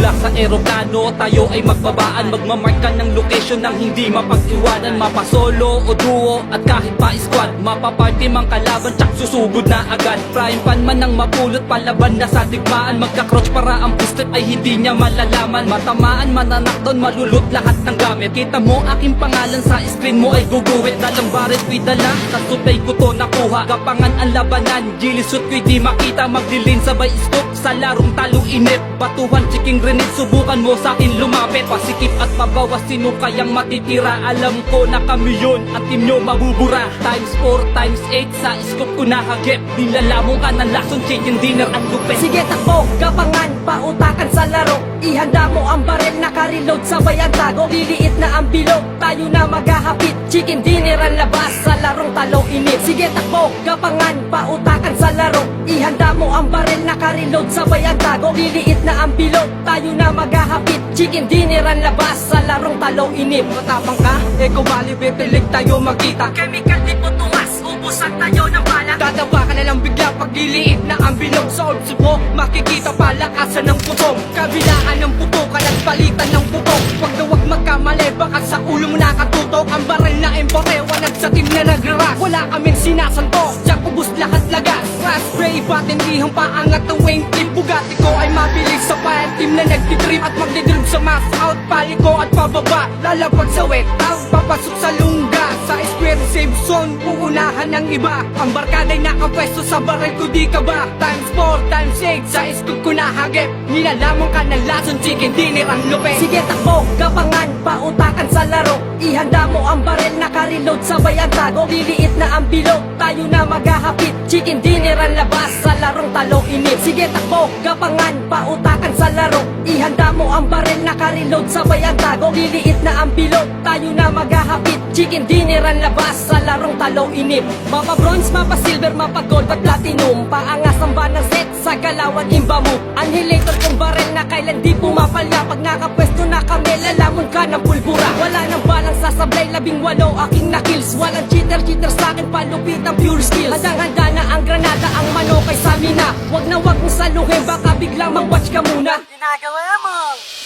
mula sa eroplano, tayo ay magbabaan. Magmamark ka ng location nang hindi mapag-iwanan. Mapasolo o duo at kahit pa squad, mapaparty mang kalaban tsak susugod na agad. Prime pan man ang mapulot, palaban na sa digmaan. Magka-crouch para ang pustrip ay hindi niya malalaman. Matamaan, mananakdown, malulot lahat ng gamit. Kita mo aking pangalan sa screen mo ay guguwit. Dalang barit ko'y dala, sa supay ko to nakuha. Kapangan ang labanan, gilisot ko'y di makita. Magdilin sabay scoop sa larong talong inip. Batuhan, chiking grenade, subukan mo sa akin lumapit. Pasikip at pabawas, sino kayang matitira? Alam ko na kami yun at team nyo mabubura. Times 4, times 8, sa scoop ko nahagip. Nilalamong ka ng lason, chicken dinner at lupet. Sige takbo, gapangan, pautakan sa laro. Ihanda mo ang barel, naka-reload, sabay ang tago. Liliit na ang bilog, tayo na maghahapit. Chicken dinner ang labas sa larong talong inip. Sige takbo, gapangan, pautakan sa laro. Ihanda mo ang barel, naka-reload, sabay ang tago. Liliit na ang bilog, tayo na maghahapit. Chicken dinner ang labas sa larong talong inip. Matapang ka, eko bali betilig tayo magkita. Chemical di po tuwas, ubusan tayo ng bala. Dadaba ka na lang bigla pag liliit na ang bilog. Sa orbs mo, makikita palakasan ng putong. Kabilaan ng putukan at palitan ng putok. Wag na wag magkamali, baka sa ulo mo nakatutok. Ang baril na embore, wanag sa team na nagraras. Wala kaming sinasanto, siya ubus lahat lagas. Crash spray, batindihang paangat ng wing clip. Bugatti ko ay mabilis sa fire team na nagtitrip. At magdidrib sa mass out, pali ko at pababa. Lalapag sa wet out, papasok sa lungga. Sa square safe zone, uunahan ng iba. Ang barkada'y nakapwesto sa baril ko, di ka ba? Times 4, times 8, sa scoop ko nahagip. Nilalamang ka ng lason, chicken dinner ang lupet. Sige takbo, gapangan, pautakan sa laro. Ihanda mo ang barel, naka-reload, sabay ang tago. Liliit na ang bilog, tayo na maghahapit. Chicken dinner ang labas sa larong talong inip. Sige takbo, gapangan, pautakan sa laro. Ihanda mo ang barel, naka-reload, sabay ang tago. Liliit na ang bilog, tayo na maghahapit. Chicken dinner ang labas sa larong talong inip. Mapa bronze, mapa silver, mapa gold at platinum. Paangas ang banang set sa galawan imba mo. Annihilator kong barel na kailan di pumapalya. Pag nakapwesto na kami, lalamon ka ng pulbura. Wala nang balang sasablay, 18 aking nakills. Walang cheater sa akin, palupit ang pure skills. Handang-handa na ang granada, ang manok ay samina. Wag na wag mong saluhin, baka biglang mag-watch ka muna. Ginagawa mo!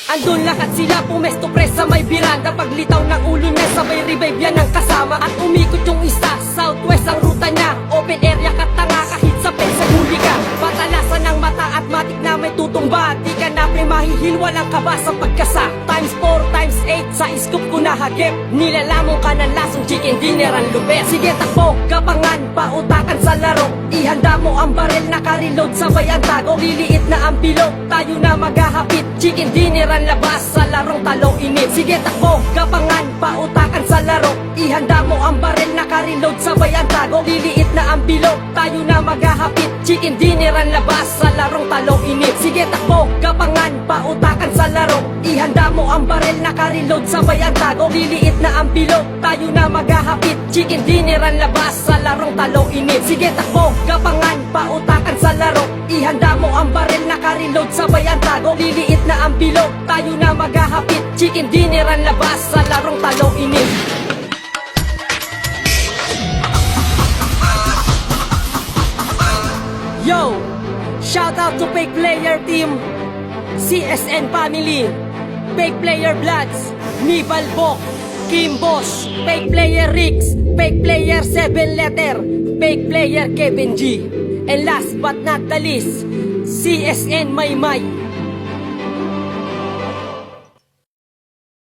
Andun lahat sila, pumesto pres sa may biranda. Paglitaw ng ulo niya, sabay revive yan ang kasama. At umikot yung isa, southwest ang ruta niya. Open area katanga, kahit sa pensa huli ka. Patalasan ng mata at matik na may tutumba. Di ka na mahihil, walang kaba sa pagkasa. Times 4, times 8, sa scoop ko nahagip. Nilalamong ka ng lasong, chicken dinner ang lupet. Sige takbo, gapangan, pautakan sa laro. Ihanda mo ang barel, naka-reload, sabay ang tago. Liliit na ang bilog, tayo na maghahapit. Chicken dinner ang labas sa larong talong inip. Sige takbo, gapangan, pautakan sa laro. Ihanda mo ang barel, naka-reload, sabay ang tago. Liliit na ang bilog, tayo na maghahapit. Chicken dinner ang labas sa larong talong inip. Sige takbo, gapangan, pautakan sa laro. Ihanda mo ang barel, naka-reload, sabay ang tago. Liliit na ang bilog, tayo na maghahapit. Chicken dinner ang labas sa larong talong inip. Sige takbo, gapangan, pautakan sa laro. Ihanda mo ang barel, naka-reload, sabay ang tago. Liliit na ang bilog, tayo na maghahapit. Chicken dinner ang labas sa larong talong inip. Yo! Shout out to Fake Player Team, CSN Family, Fake Player Bloods, Nibal Bok, Kim Boss, Fake Player Rix, Fake Player 7 Letter, Fake Player Kevin G. And last but not the least, CSN Maymay,